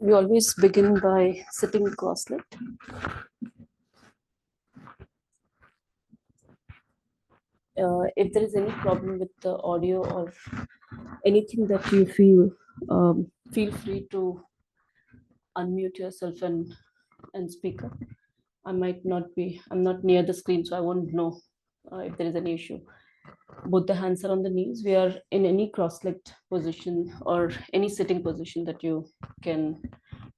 We always begin by sitting cross-legged. If there is any problem with the audio or anything that you feel free to unmute yourself and speak up. I'm not near the screen, so I won't know if there is any issue. Both the hands are on the knees. We are in any cross-legged position or any sitting position that you can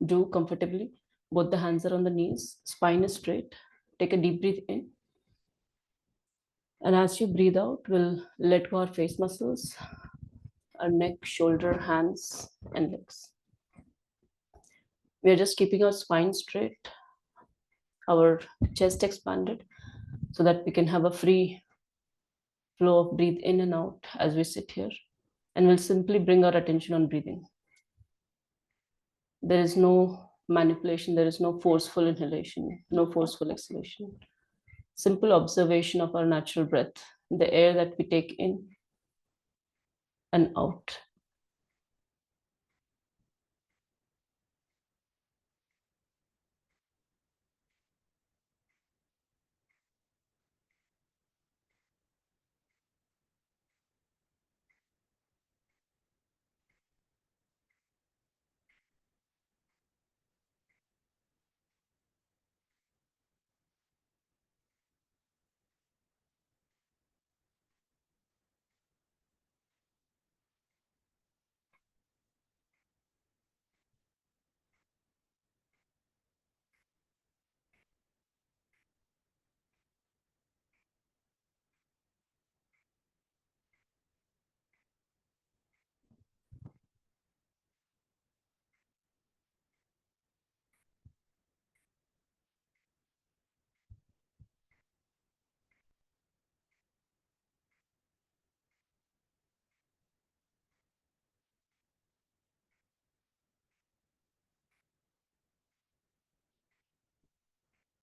do comfortably. Both the hands are on the knees, spine is straight. Take a deep breath in. And as you breathe out, we'll let go our face muscles, our neck, shoulder, hands, and legs. We are just keeping our spine straight, our chest expanded, so that we can have a free flow of breathe in and out as we sit here. And we'll simply bring our attention on breathing. There is no manipulation, there is no forceful inhalation, no forceful exhalation. Simple observation of our natural breath, the air that we take in and out.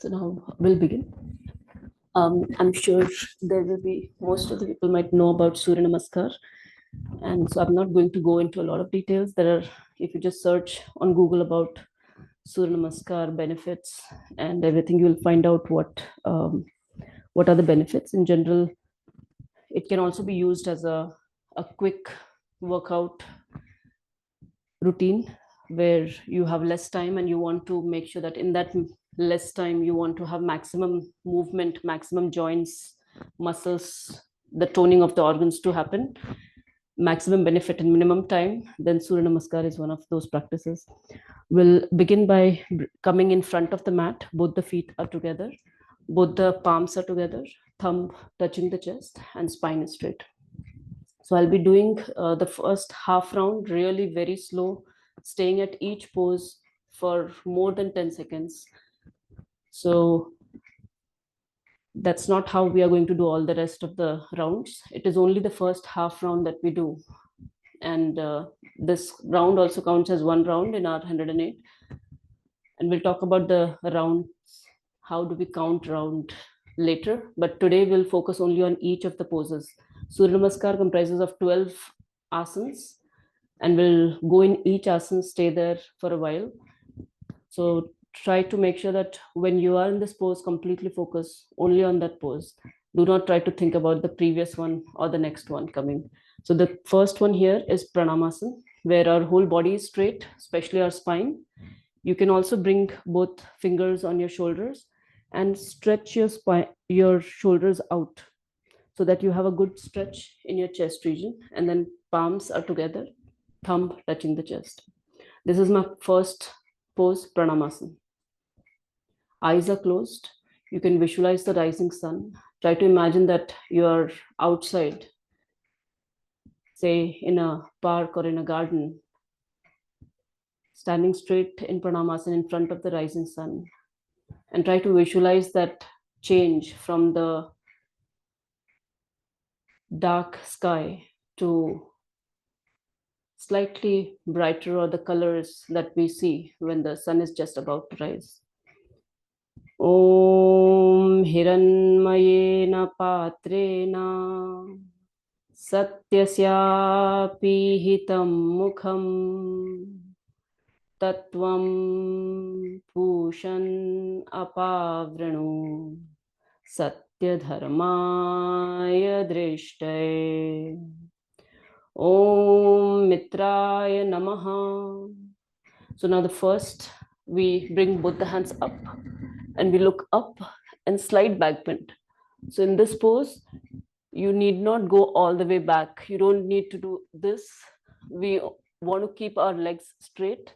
So now we'll begin. I'm sure there will be, most of the people might know about Surya Namaskar. And so I'm not going to go into a lot of details. There are, if you just search on Google about Surya Namaskar benefits and everything, you'll find out what are the benefits. In general, it can also be used as a quick workout routine where you have less time and you want to make sure that in that less time you want to have maximum movement, maximum joints, muscles, the toning of the organs to happen, maximum benefit in minimum time. Then Surya Namaskar is one of those practices. We'll begin by coming in front of the mat. Both the feet are together, both the palms are together, thumb touching the chest, and spine is straight. So I'll be doing the first half round really very slow, staying at each pose for more than 10 seconds. So that's not how we are going to do all the rest of the rounds. It is only the first half round that we do. And this round also counts as one round in our 108. And we'll talk about the rounds, how do we count round later. But today we'll focus only on each of the poses. Surya Namaskar comprises of 12 asanas, and we'll go in each asana, stay there for a while. So try to make sure that when you are in this pose, completely focus only on that pose. Do not try to think about the previous one or the next one coming. So the first one here is Pranamasana, where our whole body is straight, especially our spine. You can also bring both fingers on your shoulders and stretch your shoulders out so that you have a good stretch in your chest region. And then palms are together, thumb touching the chest. This is my first pose, Pranamasana. Eyes are closed. You can visualize the rising sun. Try to imagine that you are outside, say in a park or in a garden, standing straight in Pranamasana in front of the rising sun. And try to visualize that change from the dark sky to slightly brighter, or the colors that we see when the sun is just about to rise. Om Hiranmayena Patrena Satyasyapi Hitam Mukham Tatvam pushan apavranu satya dharmaya drishtay. Om Mitraya Namaha. So now the first, we bring both the hands up and we look up and slide back bend. So in this pose, you need not go all the way back. You don't need to do this. We want to keep our legs straight.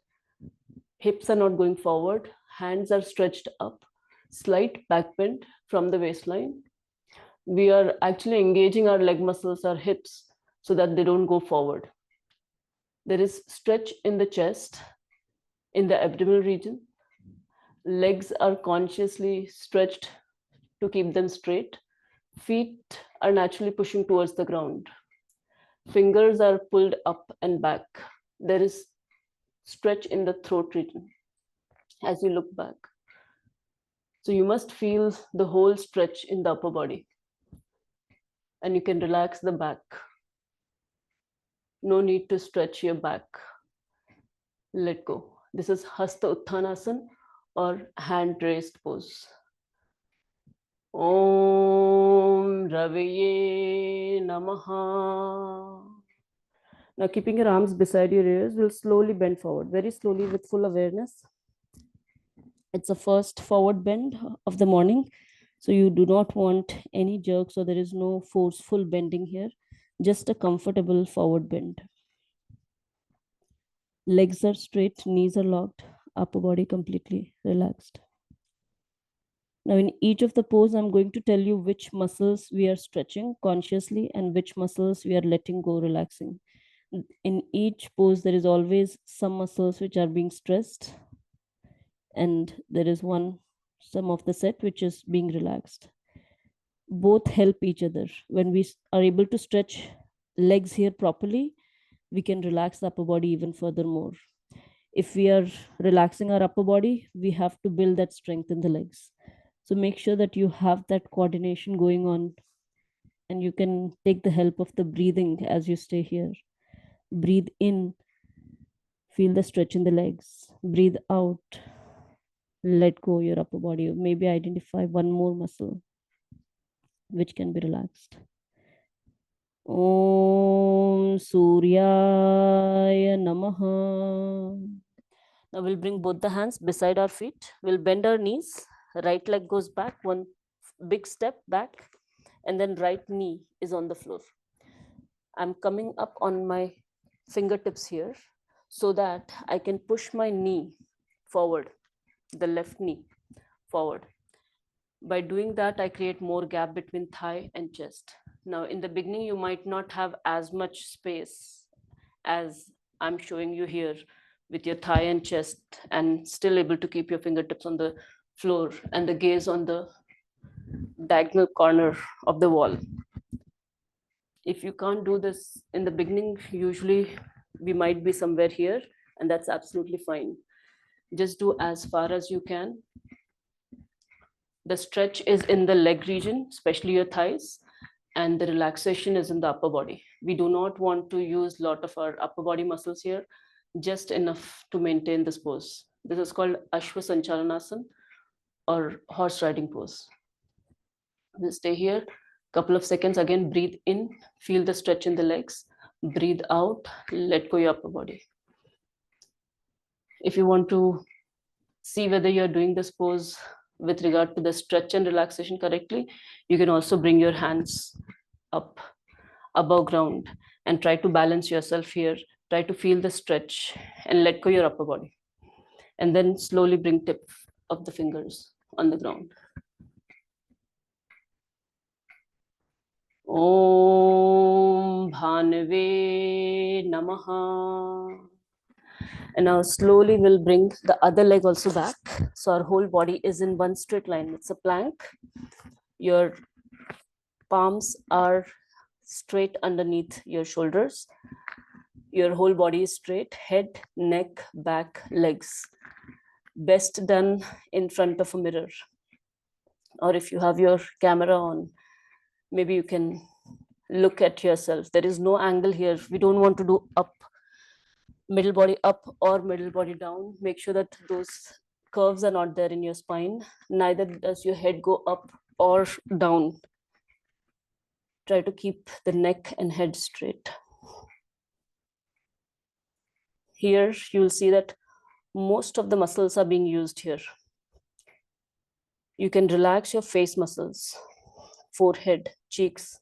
Hips are not going forward. Hands are stretched up. Slight back bend from the waistline. We are actually engaging our leg muscles, our hips, so that they don't go forward. There is stretch in the chest, in the abdominal region. Legs are consciously stretched to keep them straight. Feet are naturally pushing towards the ground. Fingers are pulled up and back. There is stretch in the throat region as you look back. So you must feel the whole stretch in the upper body. And you can relax the back. No need to stretch your back. Let go. This is Hasta Uttanasana or hand raised pose. Om Raviye Namaha. Now, keeping your arms beside your ears, we'll slowly bend forward, very slowly with full awareness. It's a first forward bend of the morning. So you do not want any jerks, or there is no forceful bending here, just a comfortable forward bend. Legs are straight, knees are locked, upper body completely relaxed. Now in each of the pose, I'm going to tell you which muscles we are stretching consciously and which muscles we are letting go, relaxing. In each pose, there is always some muscles which are being stressed, and there is some of the set which is being relaxed. Both help each other. When we are able to stretch legs here properly, we can relax the upper body even furthermore. If we are relaxing our upper body, we have to build that strength in the legs. So make sure that you have that coordination going on, and you can take the help of the breathing as you stay here. Breathe in, feel the stretch in the legs. Breathe out, let go your upper body. Maybe identify one more muscle which can be relaxed. Om Surya Namaha. Now we'll bring both the hands beside our feet. We'll bend our knees. Right leg goes back, one big step back, and then right knee is on the floor. I'm coming up on my fingertips here so that I can push my knee forward, the left knee forward. By doing that, I create more gap between thigh and chest. Now, in the beginning, you might not have as much space as I'm showing you here with your thigh and chest, and still able to keep your fingertips on the floor and the gaze on the diagonal corner of the wall. If you can't do this in the beginning, usually we might be somewhere here, and that's absolutely fine. Just do as far as you can. The stretch is in the leg region, especially your thighs, and the relaxation is in the upper body. We do not want to use a lot of our upper body muscles here, just enough to maintain this pose. This is called Ashwa Sanchalanasana or horse riding pose. We'll stay here couple of seconds. Again, breathe in, feel the stretch in the legs. Breathe out, let go your upper body. If you want to see whether you're doing this pose with regard to the stretch and relaxation correctly, you can also bring your hands up above ground and try to balance yourself here. Try to feel the stretch and let go your upper body. And then slowly bring tip of the fingers on the ground. Om Bhanave Namaha. And now slowly we'll bring the other leg also back. So our whole body is in one straight line. It's a plank. Your palms are straight underneath your shoulders. Your whole body is straight, head, neck, back, legs. Best done in front of a mirror. Or if you have your camera on, maybe you can look at yourself. There is no angle here. We don't want to do up middle body up or middle body down. Make sure that those curves are not there in your spine. Neither does your head go up or down. Try to keep the neck and head straight. Here you'll see that most of the muscles are being used here. You can relax your face muscles, forehead, cheeks.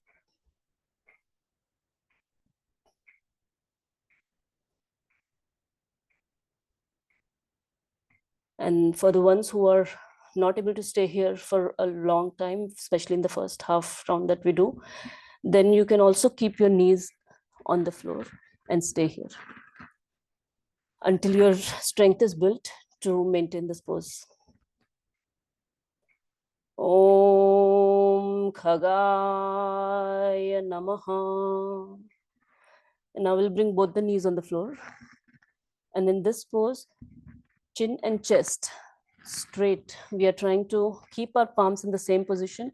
And for the ones who are not able to stay here for a long time, especially in the first half round that we do, then you can also keep your knees on the floor and stay here until your strength is built to maintain this pose. Om Khagaya Namaha. And now we'll bring both the knees on the floor. And in this pose, chin and chest straight. We are trying to keep our palms in the same position.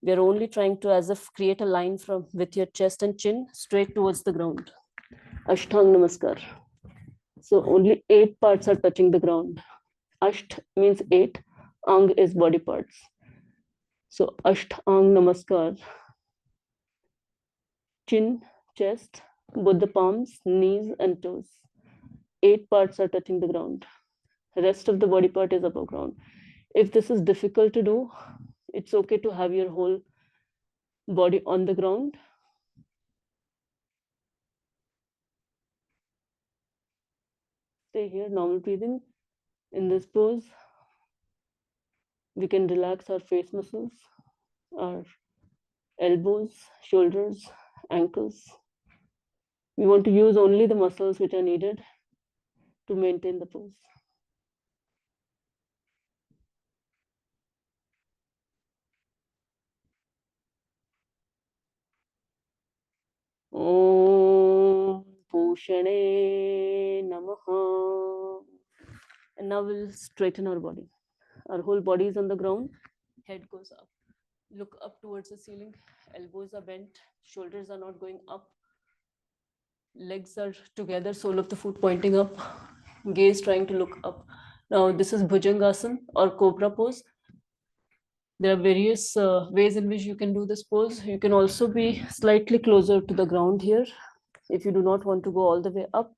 We are only trying to as if create a line from with your chest and chin straight towards the ground. Ashtang Namaskar. So only 8 parts are touching the ground. Asht means 8. Ang is body parts. So Ashtang Namaskar. Chin, chest, both the palms, knees and toes. 8 parts are touching the ground. The rest of the body part is above ground. If this is difficult to do, it's okay to have your whole body on the ground. Stay here, normal breathing. In this pose, we can relax our face muscles, our elbows, shoulders, ankles. We want to use only the muscles which are needed to maintain the pose. Om Pushane Namaha. And now we'll straighten our body. Our whole body is on the ground, head goes up. Look up towards the ceiling, elbows are bent, shoulders are not going up, legs are together, sole of the foot pointing up, gaze trying to look up. Now this is Bhujangasana or Cobra pose. There are various ways in which you can do this pose. You can also be slightly closer to the ground here if you do not want to go all the way up.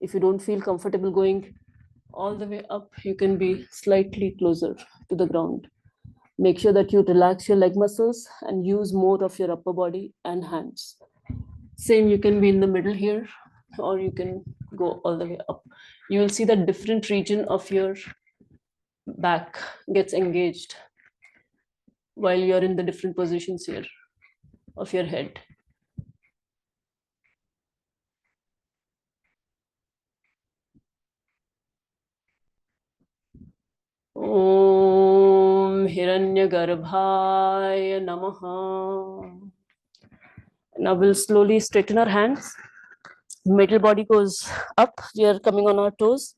If you don't feel comfortable going all the way up, you can be slightly closer to the ground. Make sure that you relax your leg muscles and use more of your upper body and hands. Same, you can be in the middle here, or you can go all the way up. You will see that different region of your back gets engaged while you're in the different positions here of your head. Om Hiranyagarbhaya Namaha. Now we'll slowly straighten our hands. Middle body goes up. We are coming on our toes.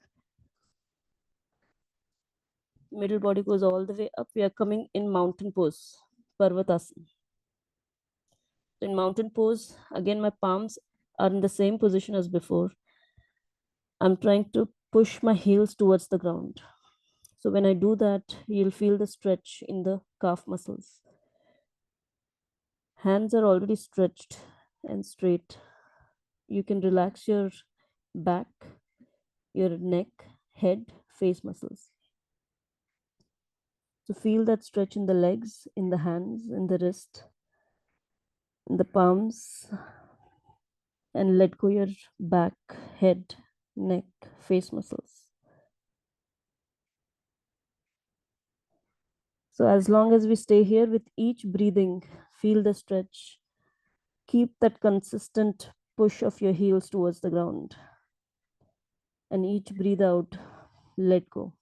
Middle body goes all the way up. We are coming in mountain pose, Parvatasana. In mountain pose, again, my palms are in the same position as before. I'm trying to push my heels towards the ground. So when I do that, you'll feel the stretch in the calf muscles. Hands are already stretched and straight. You can relax your back, your neck, head, face muscles. So feel that stretch in the legs, in the hands, in the wrist, in the palms, and let go your back, head, neck, face muscles. So as long as we stay here with each breathing, feel the stretch. Keep that consistent push of your heels towards the ground. And each breathe out, let go.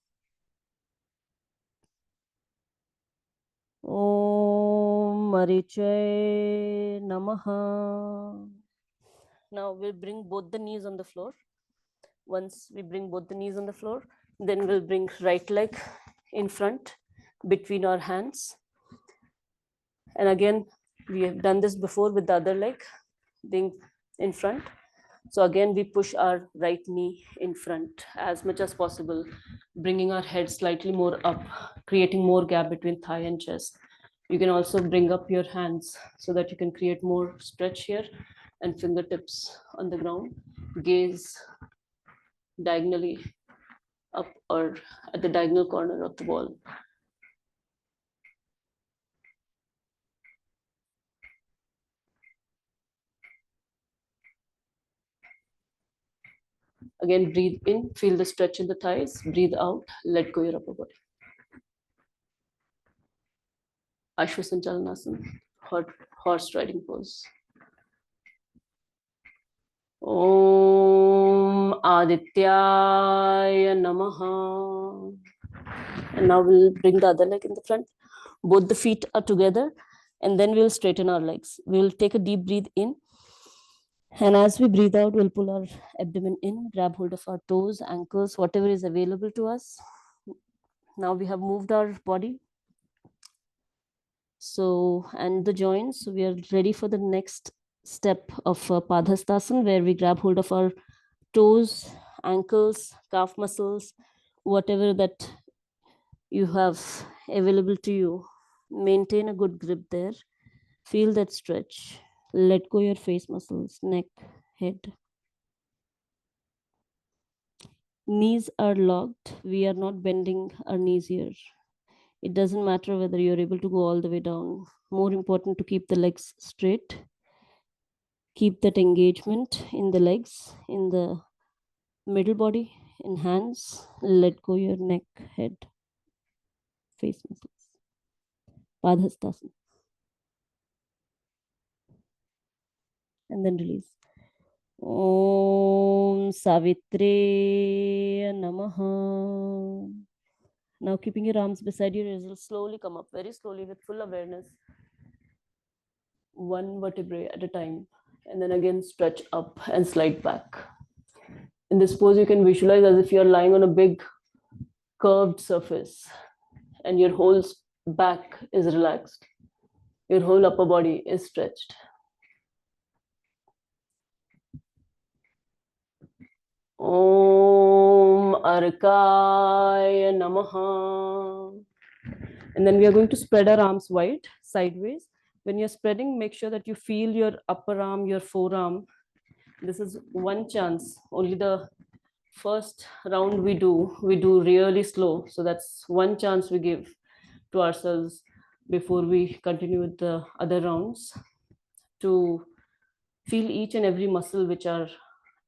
Om Mariche Namaha. Now we'll bring both the knees on the floor. Once we bring both the knees on the floor, then we'll bring right leg in front between our hands. And again, we have done this before with the other leg being in front. So again, we push our right knee in front as much as possible, bringing our head slightly more up, creating more gap between thigh and chest. You can also bring up your hands so that you can create more stretch here, and fingertips on the ground, gaze diagonally up or at the diagonal corner of the wall. Again, breathe in, feel the stretch in the thighs, breathe out, let go your upper body. Ashwasanchalanasana, horse riding pose. Om Adityaya Namaha. And now we'll bring the other leg in the front. Both the feet are together, and then we'll straighten our legs. We'll take a deep breath in. And as we breathe out, we'll pull our abdomen in, grab hold of our toes, ankles, whatever is available to us. Now we have moved our body. So, and the joints, we are ready for the next step of Padhastasana, where we grab hold of our toes, ankles, calf muscles, whatever that you have available to you. Maintain a good grip there. Feel that stretch. Let go your face muscles, neck, head. Knees are locked. We are not bending our knees here. It doesn't matter whether you're able to go all the way down. More important to keep the legs straight. Keep that engagement in the legs, in the middle body, in hands. Let go your neck, head, face muscles. Padhastasana. And then release. Om Savitre Namaha. Now keeping your arms beside your ears, slowly come up, very slowly with full awareness. One vertebrae at a time. And then again stretch up and slide back. In this pose, you can visualize as if you're lying on a big curved surface and your whole back is relaxed. Your whole upper body is stretched. Om Arkaya Namaha. And then we are going to spread our arms wide, sideways. When you're spreading, make sure that you feel your upper arm, your forearm. This is one chance. Only the first round we do really slow. So that's one chance we give to ourselves before we continue with the other rounds, to feel each and every muscle which are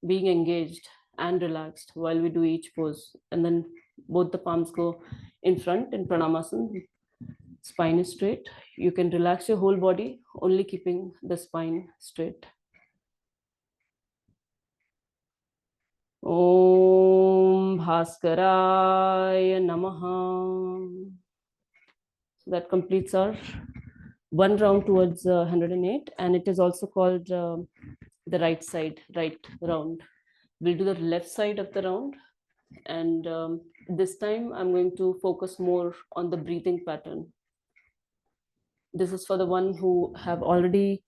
being engaged and relaxed while we do each pose. And then both the palms go in front in Pranamasana. Spine is straight. You can relax your whole body, only keeping the spine straight. Om Bhaskaraya Namaha. So that completes our one round towards 108, and it is also called the right side, right round. We'll do the left side of the round, and this time I'm going to focus more on the breathing pattern. This is for the one who have already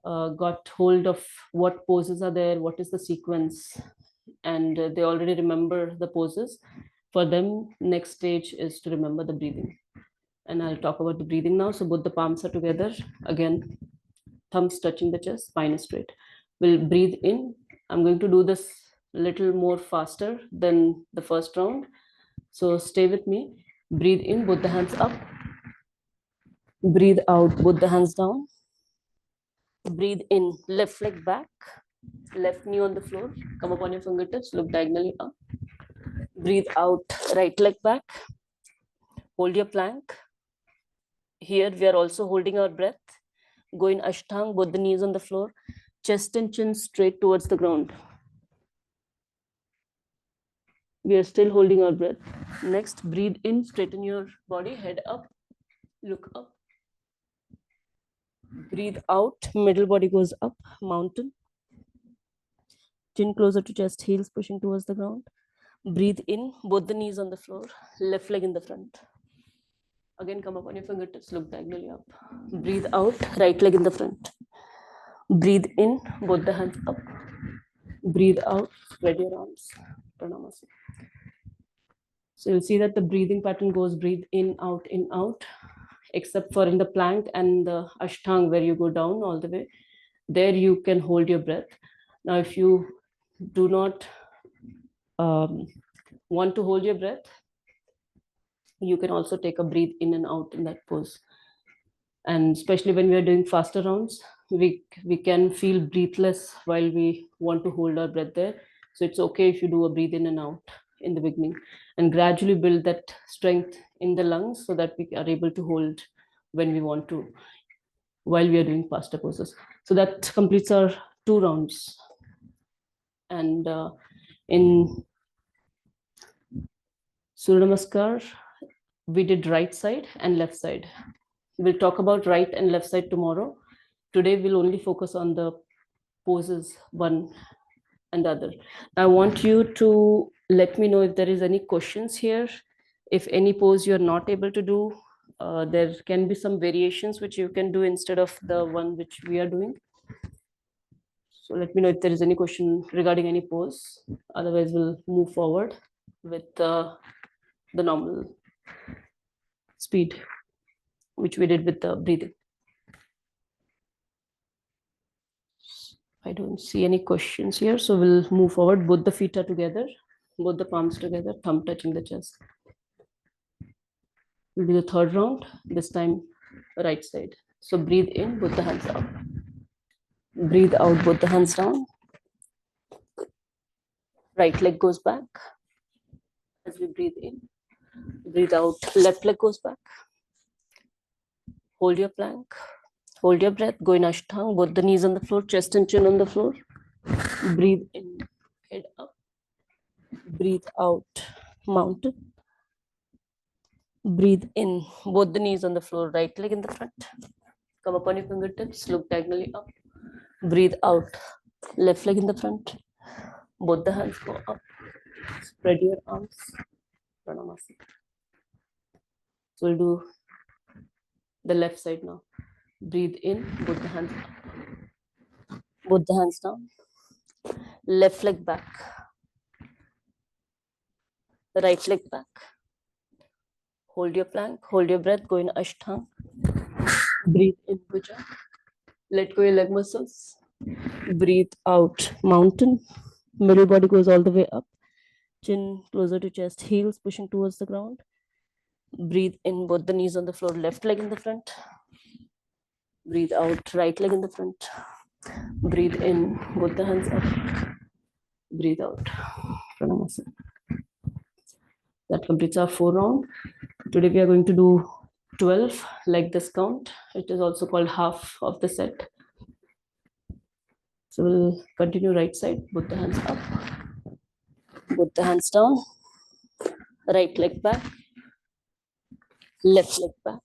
got hold of what poses are there, what is the sequence, and they already remember the poses. For them, next stage is to remember the breathing. And I'll talk about the breathing now. So both the palms are together. Again, thumbs touching the chest, spine is straight. We'll breathe in. I'm going to do this a little more faster than the first round. So stay with me. Breathe in, both the hands up. Breathe out, both the hands down. Breathe in, left leg back, left knee on the floor. Come up on your fingertips, look diagonally up. Breathe out, right leg back. Hold your plank. Here we are also holding our breath. Go in Ashtang, both the knees on the floor, chest and chin straight towards the ground. We are still holding our breath. Next, breathe in, straighten your body, head up, look up. Breathe out, middle body goes up, mountain. Chin closer to chest, heels pushing towards the ground. Breathe in, both the knees on the floor, left leg in the front. Again, come up on your fingertips, look diagonally up. Breathe out, right leg in the front. Breathe in, both the hands up. Breathe out, spread your arms. Pranamasi. So you'll see that the breathing pattern goes breathe in, out, except for in the plank and the ashtang where you go down all the way. There you can hold your breath. Now, if you do not want to hold your breath, you can also take a breathe in and out in that pose. And especially when we are doing faster rounds, we can feel breathless while we want to hold our breath there. So it's okay if you do a breathe in and out in the beginning, and gradually build that strength in the lungs so that we are able to hold when we want to while we are doing faster poses. So that completes our 2 rounds. And in Surya Namaskar, we did right side and left side. We'll talk about right and left side tomorrow. Today we'll only focus on the poses one and the other. I want you to let me know if there is any questions here. If any pose you're not able to do, there can be some variations which you can do instead of the one which we are doing. So let me know if there is any question regarding any pose. Otherwise, we'll move forward with the normal speed, which we did with the breathing. I don't see any questions here. So we'll move forward. Both the feet are together, both the palms together, thumb touching the chest. We'll do the 3rd round, this time right side. So breathe in, put the hands up. Breathe out, put the hands down. Right leg goes back. As we breathe in, breathe out, left leg goes back. Hold your plank. Hold your breath. Go in ashtang, both the knees on the floor, chest and chin on the floor. Breathe in, head up. Breathe out, mountain. Breathe in, both the knees on the floor, right leg in the front. Come up on your fingertips, look diagonally up. Breathe out, left leg in the front. Both the hands go up. Spread your arms. Pranamasi. So we'll do the left side now. Breathe in, both the hands up. Both the hands down. Left leg back. Right leg back. Hold your plank, hold your breath, go in ashtang. Breathe in, bhuja. Let go your leg muscles. Breathe out, mountain. Middle body goes all the way up. Chin closer to chest, heels pushing towards the ground. Breathe in, both the knees on the floor, left leg in the front. Breathe out, right leg in the front. Breathe in, both the hands up. Breathe out. Pranamasi. That completes our 4 round. Today we are going to do 12 like this count. It is also called half of the set. So we'll continue right side, both the hands up, both the hands down, right leg back, left leg back.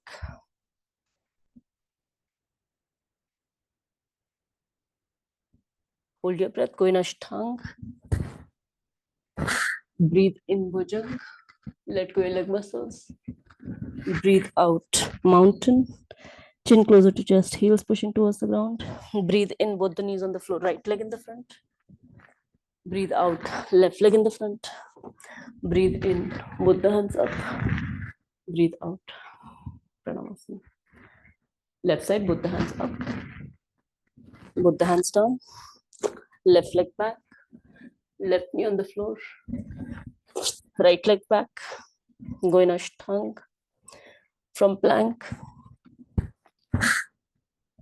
Hold your breath, go in ashtang. Breathe in, bhujang. Let go your leg muscles. Breathe out, mountain. Chin closer to chest, heels pushing towards the ground. Breathe in, both the knees on the floor, right leg in the front. Breathe out, left leg in the front. Breathe in, both the hands up. Breathe out. Pranamasi. Left side, both the hands up. Both the hands down. Left leg back. Left knee on the floor. Right leg back. Go in ashtang. From plank.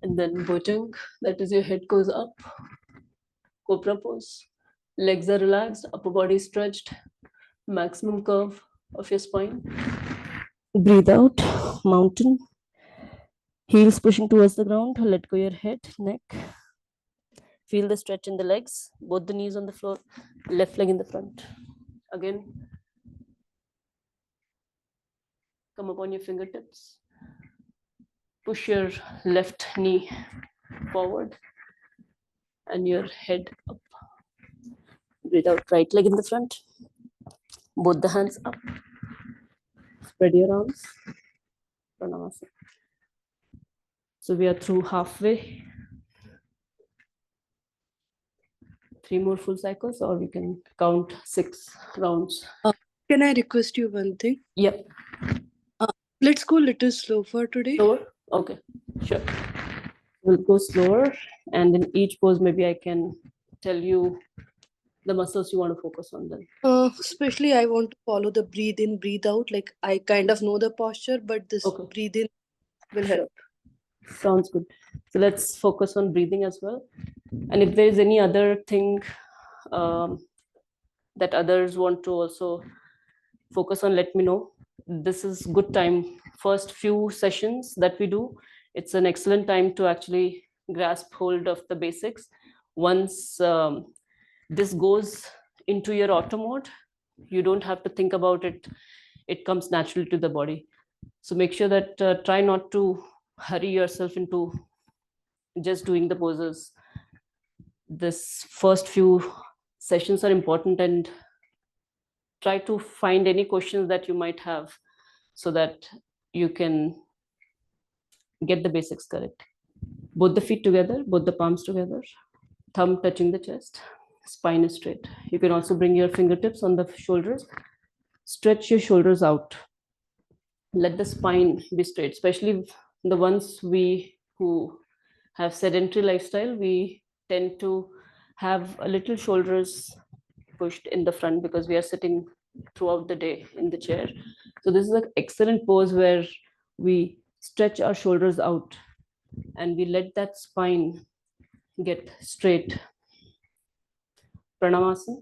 And then bhujang. That is, your head goes up. Cobra pose. Legs are relaxed. Upper body stretched. Maximum curve of your spine. Breathe out. Mountain. Heels pushing towards the ground. Let go your head, neck. Feel the stretch in the legs. Both the knees on the floor. Left leg in the front. Again. Come up on your fingertips. Push your left knee forward and your head up. Breathe out, right leg in the front. Both the hands up. Spread your arms. Pranamasi. So we are through halfway. 3 more full cycles, or we can count 6 rounds. Can I request you one thing? Yep. Let's go a little slow for today. Slower? Okay, sure. We'll go slower, and in each pose, maybe I can tell you the muscles you want to focus on then. Especially I want to follow the breathe in, breathe out. Like I kind of know the posture, but this Okay. breathe in will help. Sounds good. So let's focus on breathing as well. And if there is any other thing that others want to also focus on, let me know. This is good time. First few sessions that we do, it's an excellent time to actually grasp hold of the basics. Once this goes into your auto mode, you don't have to think about it. It comes naturally to the body. So make sure that try not to hurry yourself into just doing the poses. This first few sessions are important, and try to find any questions that you might have so that you can get the basics correct. Both the feet together, both the palms together, thumb touching the chest, spine is straight. You can also bring your fingertips on the shoulders, stretch your shoulders out, let the spine be straight, especially the ones we who have sedentary lifestyle. We tend to have a little shoulders pushed in the front because we are sitting throughout the day in the chair. So this is an excellent pose where we stretch our shoulders out and we let that spine get straight. Pranamasana.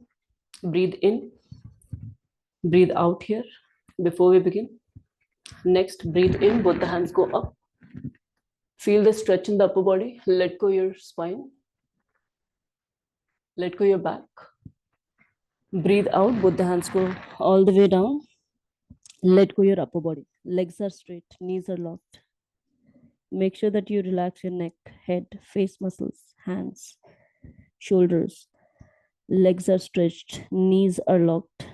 Breathe in, breathe out here before we begin. Next, breathe in, both the hands go up. Feel the stretch in the upper body. Let go your spine. Let go your back. Breathe out, both the hands go all the way down. Let go your upper body. Legs are straight, knees are locked. Make sure that you relax your neck, head, face muscles, hands, shoulders. Legs are stretched, knees are locked.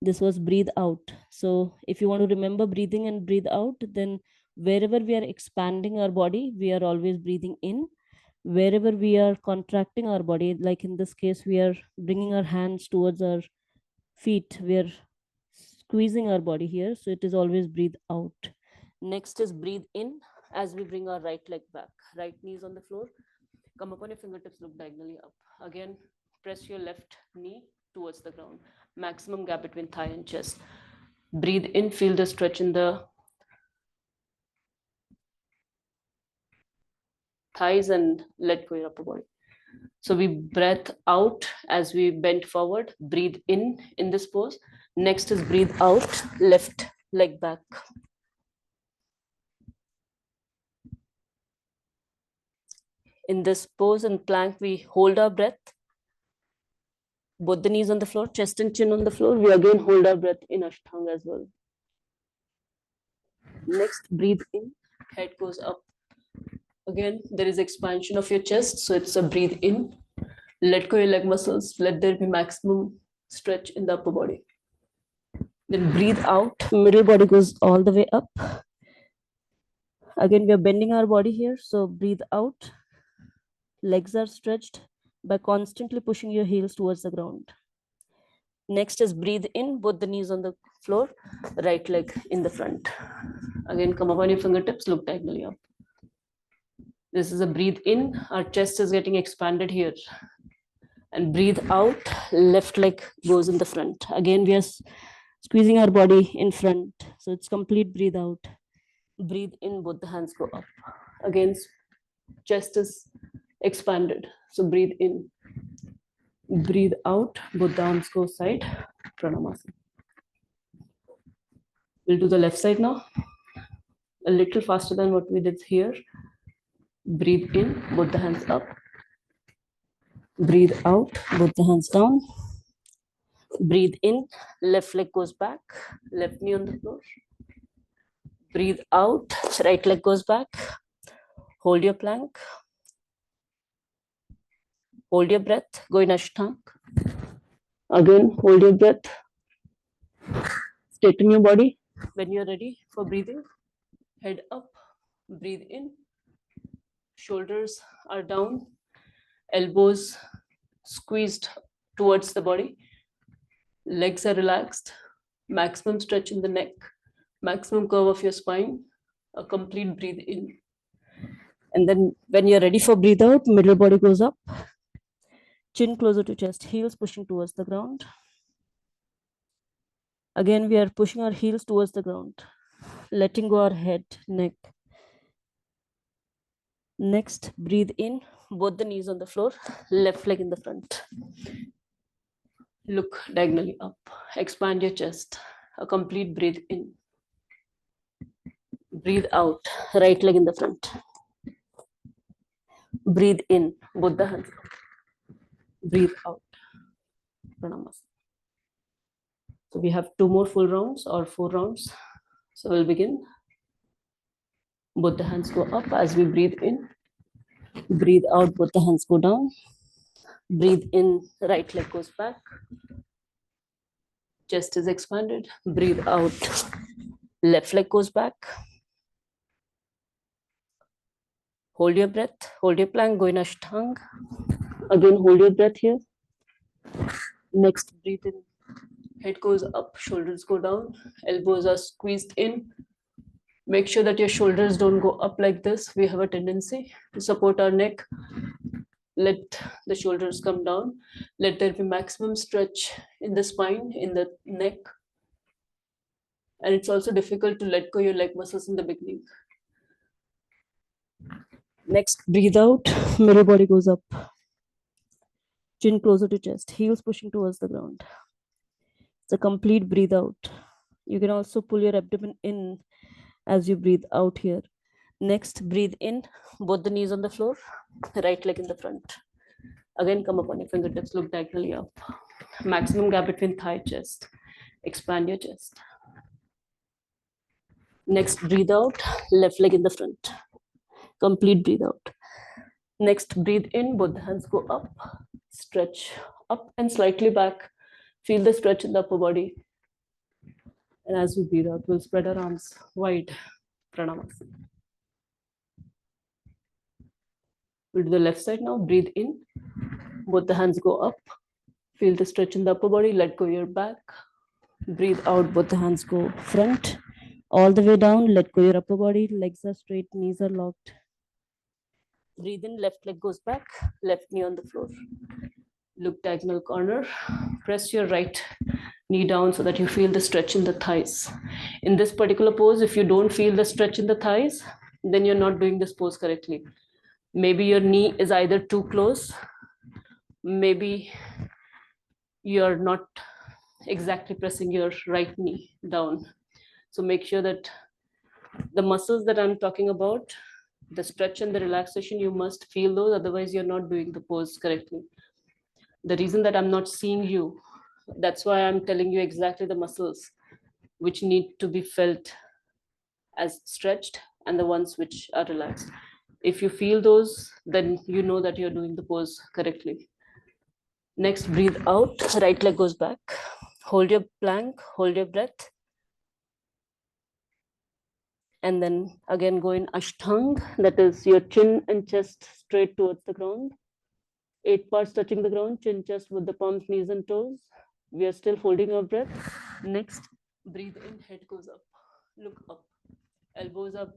This was breathe out. So if you want to remember breathing and breathe out, then wherever we are expanding our body, we are always breathing in. Wherever we are contracting our body, like in this case, we are bringing our hands towards our feet, we are squeezing our body here, so it is always breathe out. Next is breathe in as we bring our right leg back, right knees on the floor, come upon your fingertips, look diagonally up. Again, press your left knee towards the ground, maximum gap between thigh and chest. Breathe in, feel the stretch in the thighs and let go your upper body. So we breath out as we bend forward, breathe in this pose. Next is breathe out, left leg back. In this pose and plank, we hold our breath. Both the knees on the floor, chest and chin on the floor. We again hold our breath in Ashtanga as well. Next, breathe in, head goes up. Again, there is expansion of your chest, so it's a breathe in. Let go your leg muscles, let there be maximum stretch in the upper body. Then breathe out, middle body goes all the way up. Again, we are bending our body here, so breathe out. Legs are stretched by constantly pushing your heels towards the ground. Next is breathe in, both the knees on the floor, right leg in the front. Again, come up on your fingertips, look diagonally up. This is a breathe in, our chest is getting expanded here. And breathe out, left leg goes in the front. Again, we are squeezing our body in front, so it's complete breathe out. Breathe in, both the hands go up. Again, chest is expanded, so breathe in. Breathe out, both the arms go side, Pranamasana. We'll do the left side now, a little faster than what we did here. Breathe in, both the hands up. Breathe out, both the hands down. Breathe in, left leg goes back, left knee on the floor. Breathe out, right leg goes back. Hold your plank. Hold your breath, go in Ashtanga. Again, hold your breath. Straighten your body. When you're ready for breathing, head up, breathe in. Shoulders are down. Elbows squeezed towards the body. Legs are relaxed. Maximum stretch in the neck. Maximum curve of your spine. A complete breathe in. And then when you're ready for breathe out, middle body goes up. Chin closer to chest, heels pushing towards the ground. Again, we are pushing our heels towards the ground, letting go our head, neck. Next, breathe in, both the knees on the floor, left leg in the front. Look diagonally up, expand your chest, a complete breathe in. Breathe out, right leg in the front. Breathe in, both the hands up. Breathe out. Pranamas. So we have 2 more full rounds or 4 rounds. So we'll begin. Both the hands go up as we breathe in. Breathe out, both the hands go down. Breathe in, right leg goes back. Chest is expanded. Breathe out, left leg goes back. Hold your breath, hold your plank, go in Ashtanga. Again, hold your breath here. Next, breathe in. Head goes up, shoulders go down, elbows are squeezed in. Make sure that your shoulders don't go up like this. We have a tendency to support our neck. Let the shoulders come down. Let there be maximum stretch in the spine, in the neck. And it's also difficult to let go your leg muscles in the beginning. Next, breathe out, middle body goes up. Chin closer to chest, heels pushing towards the ground. It's a complete breathe out. You can also pull your abdomen in as you breathe out here. Next, breathe in, both the knees on the floor, right leg in the front. Again, come up on your fingertips, look diagonally up. Maximum gap between thigh, chest. Expand your chest. Next, breathe out, left leg in the front. Complete breathe out. Next, breathe in, both the hands go up, stretch up and slightly back. Feel the stretch in the upper body. And as we breathe out, we'll spread our arms wide. Pranamas. We'll do the left side now. Breathe in, both the hands go up. Feel the stretch in the upper body, let go your back. Breathe out, both the hands go front. All the way down, let go your upper body, legs are straight, knees are locked. Breathe in, left leg goes back, left knee on the floor. Look diagonal corner. Press your right knee down so that you feel the stretch in the thighs. In this particular pose, if you don't feel the stretch in the thighs, then you're not doing this pose correctly. Maybe your knee is either too close, maybe you're not exactly pressing your right knee down. So make sure that the muscles that I'm talking about, the stretch and the relaxation, you must feel those, otherwise you're not doing the pose correctly. The reason that I'm not seeing you, that's why I'm telling you exactly the muscles which need to be felt as stretched and the ones which are relaxed. If you feel those, then you know that you're doing the pose correctly. Next, breathe out, right leg goes back. Hold your plank, hold your breath. And then again go in Ashtanga, that is your chin and chest straight towards the ground. 8 parts touching the ground, chin, chest with the palms, knees and toes. We are still holding our breath. Next, breathe in, head goes up. Look up, elbows up,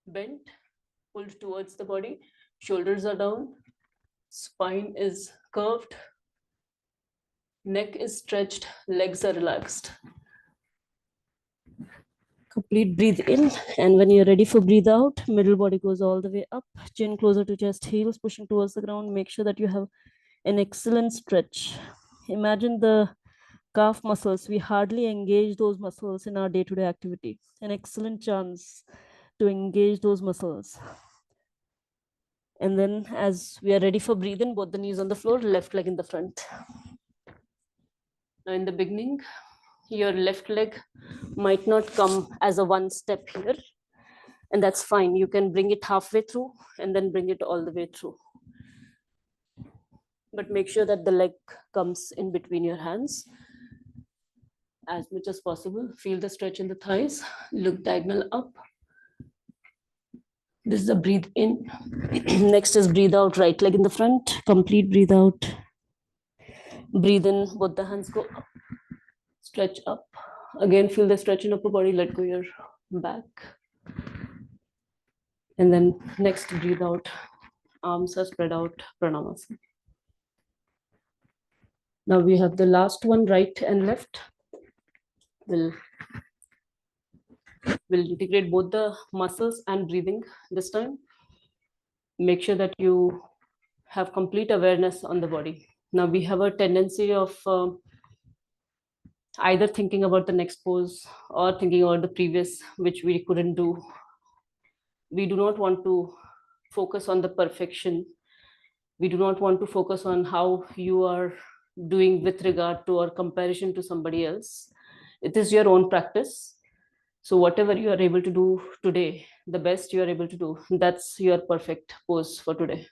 bent, pulled towards the body. Shoulders are down, spine is curved, neck is stretched, legs are relaxed. Complete breathe in, and when you're ready for breathe out, middle body goes all the way up, chin closer to chest, heels pushing towards the ground. Make sure that you have an excellent stretch. Imagine the calf muscles. We hardly engage those muscles in our day-to-day activity. An excellent chance to engage those muscles. And then as we are ready for breathe in, both the knees on the floor, left leg in the front. Now in the beginning, your left leg might not come as a one step here, and that's fine. You can bring it halfway through and then bring it all the way through. But make sure that the leg comes in between your hands as much as possible. Feel the stretch in the thighs. Look diagonal up. This is a breathe in. Next is breathe out, right leg in the front, complete breathe out. Breathe in, both the hands go up, stretch up. Again, feel the stretch in upper body, let go your back. And then next, breathe out, arms are spread out, Pranamasana. Now we have the last one, right and left. We'll integrate both the muscles and breathing this time. Make sure that you have complete awareness on the body. Now we have a tendency of either thinking about the next pose or thinking about the previous, which we couldn't do. We do not want to focus on the perfection. We do not want to focus on how you are doing with regard to or comparison to somebody else. It is your own practice. So whatever you are able to do today, the best you are able to do, that's your perfect pose for today.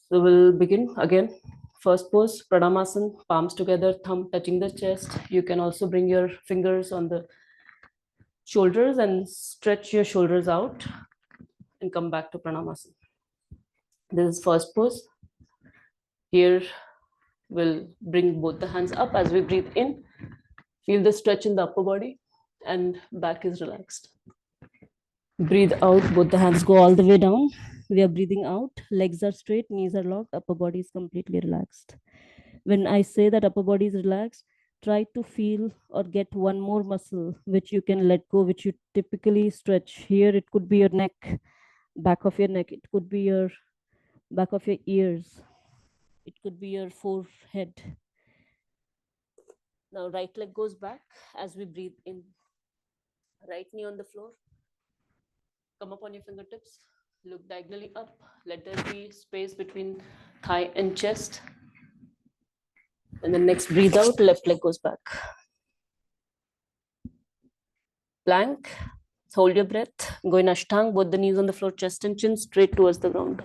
So we'll begin again. First pose, Pranamasana, palms together, thumb touching the chest. You can also bring your fingers on the shoulders and stretch your shoulders out and come back to Pranamasana. This is first pose. Here we'll bring both the hands up as we breathe in. Feel the stretch in the upper body and back is relaxed. Breathe out, both the hands go all the way down. We are breathing out, legs are straight, knees are locked, upper body is completely relaxed. When I say that upper body is relaxed, try to feel or get one more muscle which you can let go, which you typically stretch. Here it could be your neck, back of your neck, it could be your back of your ears, it could be your forehead. Now right leg goes back as we breathe in. Right knee on the floor. Come up on your fingertips. Look diagonally up. Let there be space between thigh and chest. And then next, breathe out. Left leg goes back. Plank. Hold your breath. Go in Ashtang. Both the knees on the floor, chest and chin straight towards the ground.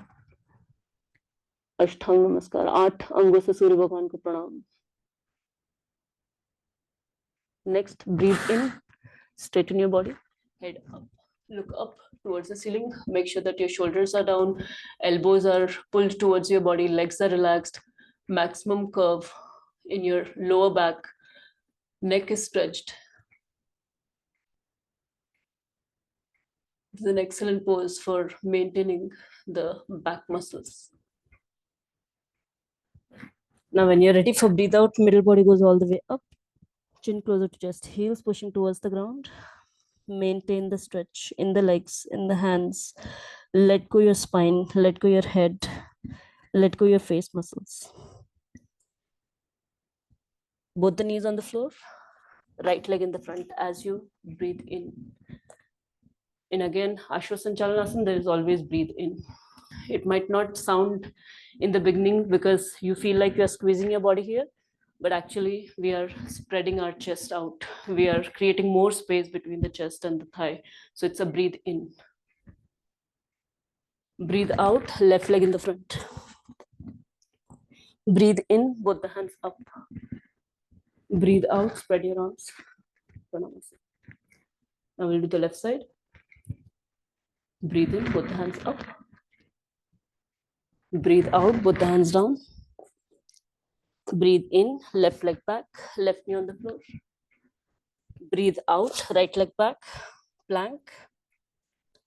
Ashtang Namaskar. 8 अंगों से सूर्य भगवान को प्रणाम. Next, breathe in. Straighten your body. Head up. Look up towards the ceiling. Make sure that your shoulders are down, elbows are pulled towards your body, legs are relaxed, maximum curve in your lower back, neck is stretched. This is an excellent pose for maintaining the back muscles. Now, when you're ready for breathe out, middle body goes all the way up, chin closer to chest, heels pushing towards the ground. Maintain the stretch in the legs, in the hands. Let go your spine, let go your head, let go your face muscles. Both the knees on the floor, right leg in the front as you breathe in. And again, Ashwasanchalanasana, there is always breathe in. It might not sound in the beginning because you feel like you're squeezing your body here, but actually we are spreading our chest out. We are creating more space between the chest and the thigh. So it's a breathe in. Breathe out, left leg in the front. Breathe in, both the hands up. Breathe out, spread your arms. Now we'll do the left side. Breathe in, both the hands up. Breathe out, both the hands down. Breathe in, left leg back, left knee on the floor. Breathe out, right leg back, plank.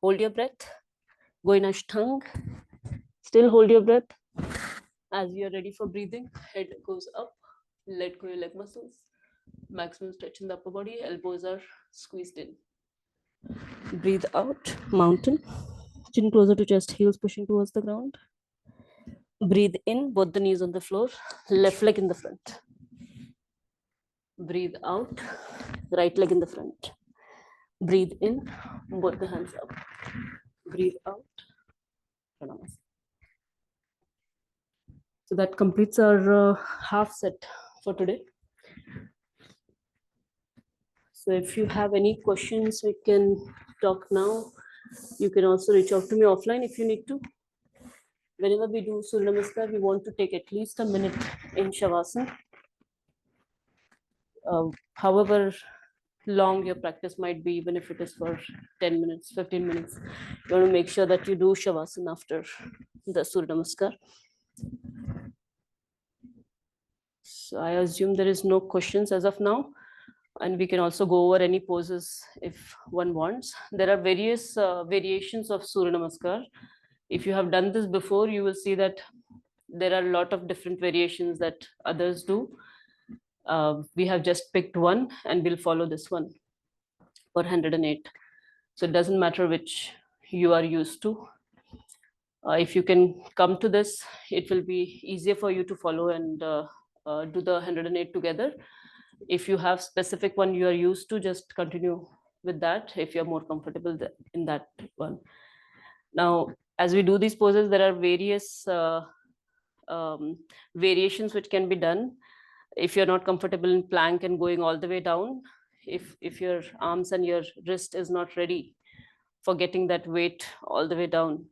Hold your breath. Go in Ashtang. Still hold your breath. As you're ready for breathing, head goes up. Let go your leg muscles. Maximum stretch in the upper body. Elbows are squeezed in. Breathe out, mountain. Chin closer to chest, heels pushing towards the ground. Breathe in, both the knees on the floor, left leg in the front. Breathe out, right leg in the front. Breathe in, both the hands up. Breathe out. So that completes our half set for today. So if you have any questions, we can talk now. You can also reach out to me offline if you need to. Whenever we do Surya Namaskar, we want to take at least a minute in Shavasana. However long your practice might be, even if it is for 10 minutes, 15 minutes, you want to make sure that you do Shavasana after the Surya Namaskar. So I assume there is no questions as of now, and we can also go over any poses if one wants. There are various variations of Surya Namaskar. If you have done this before, you will see that there are a lot of different variations that others do. We have just picked one and we'll follow this one for 108. So it doesn't matter which you are used to. If you can come to this, it will be easier for you to follow and do the 108 together. If you have specific one you are used to, just continue with that if you're more comfortable in that one. Now, as we do these poses, there are various variations which can be done. If you're not comfortable in plank and going all the way down, if your arms and your wrist is not ready for getting that weight all the way down,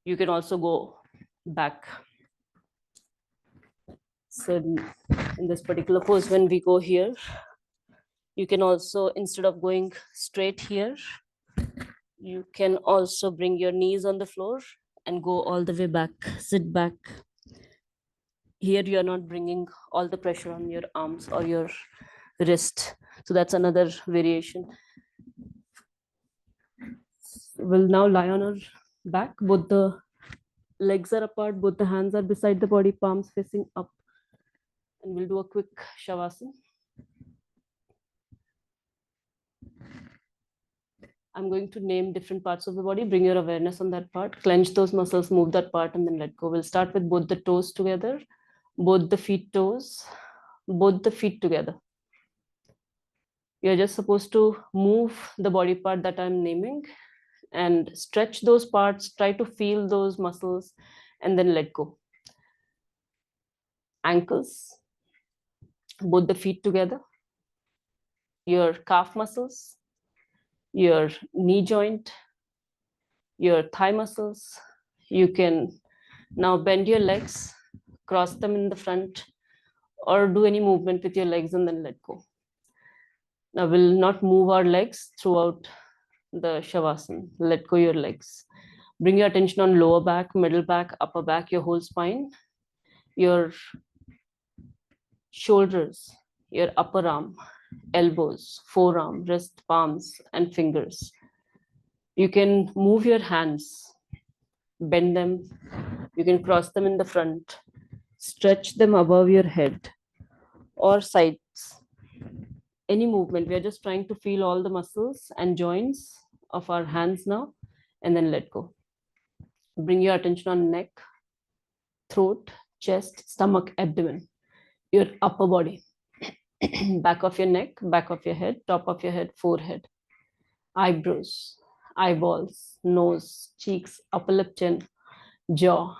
you can also go back. So in this particular pose, when we go here, you can also, instead of going straight here, you can also bring your knees on the floor and go all the way back, sit back. Here you are not bringing all the pressure on your arms or your wrist. So that's another variation. We'll now lie on our back. Both the legs are apart, both the hands are beside the body, palms facing up. And we'll do a quick Shavasana. I'm going to name different parts of the body. Bring your awareness on that part. Clench those muscles, move that part, and then let go. We'll start with both the toes together, both the feet toes, both the feet together. You're just supposed to move the body part that I'm naming and stretch those parts. Try to feel those muscles and then let go. Ankles, both the feet together, your calf muscles, your knee joint, your thigh muscles. You can now bend your legs, cross them in the front, or do any movement with your legs and then let go. Now we'll not move our legs throughout the Shavasana. Let go your legs. Bring your attention on lower back, middle back, upper back, your whole spine, your shoulders, your upper arm, elbows, forearm, wrist, palms, and fingers. You can move your hands, bend them. You can cross them in the front, stretch them above your head or sides. Any movement. We are just trying to feel all the muscles and joints of our hands now, and then let go. Bring your attention on neck, throat, chest, stomach, abdomen, your upper body, back of your neck, back of your head, top of your head, forehead, eyebrows, eyeballs, nose, cheeks, upper lip, chin, jaw,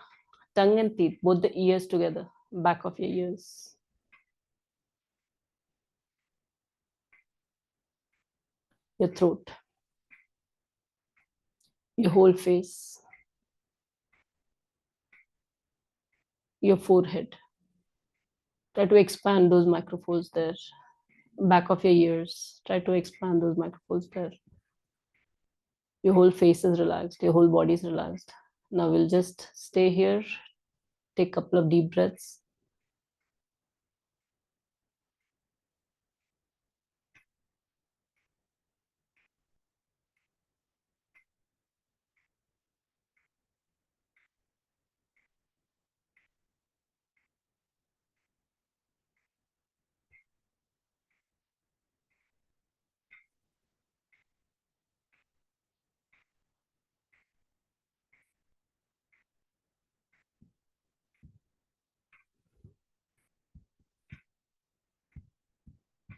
tongue and teeth, both the ears together, back of your ears. Your throat, your whole face, your forehead. Try to expand those microphones there. Back of your ears. Try to expand those microphones there. Your whole face is relaxed. Your whole body is relaxed. Now we'll just stay here. Take a couple of deep breaths.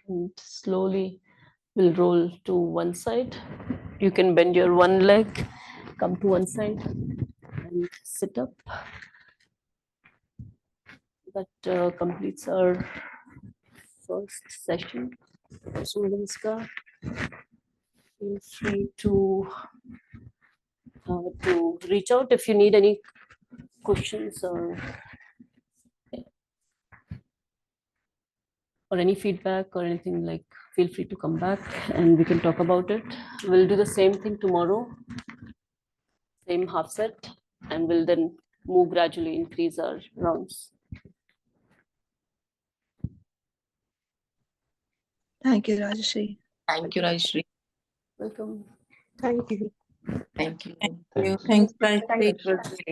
And slowly we'll roll to one side. You can bend your one leg, come to one side and sit up. That completes our first session. Surya Namaskar. Feel free to reach out if you need any questions or or any feedback or anything, like feel free to come back and we can talk about it. We'll do the same thing tomorrow, same half set, and we'll then move gradually, increase our rounds. Thank you, Rajashri. Thank you, Rajshri. Welcome. Thank you. Thank you. Thanks. Thanks, guys. It was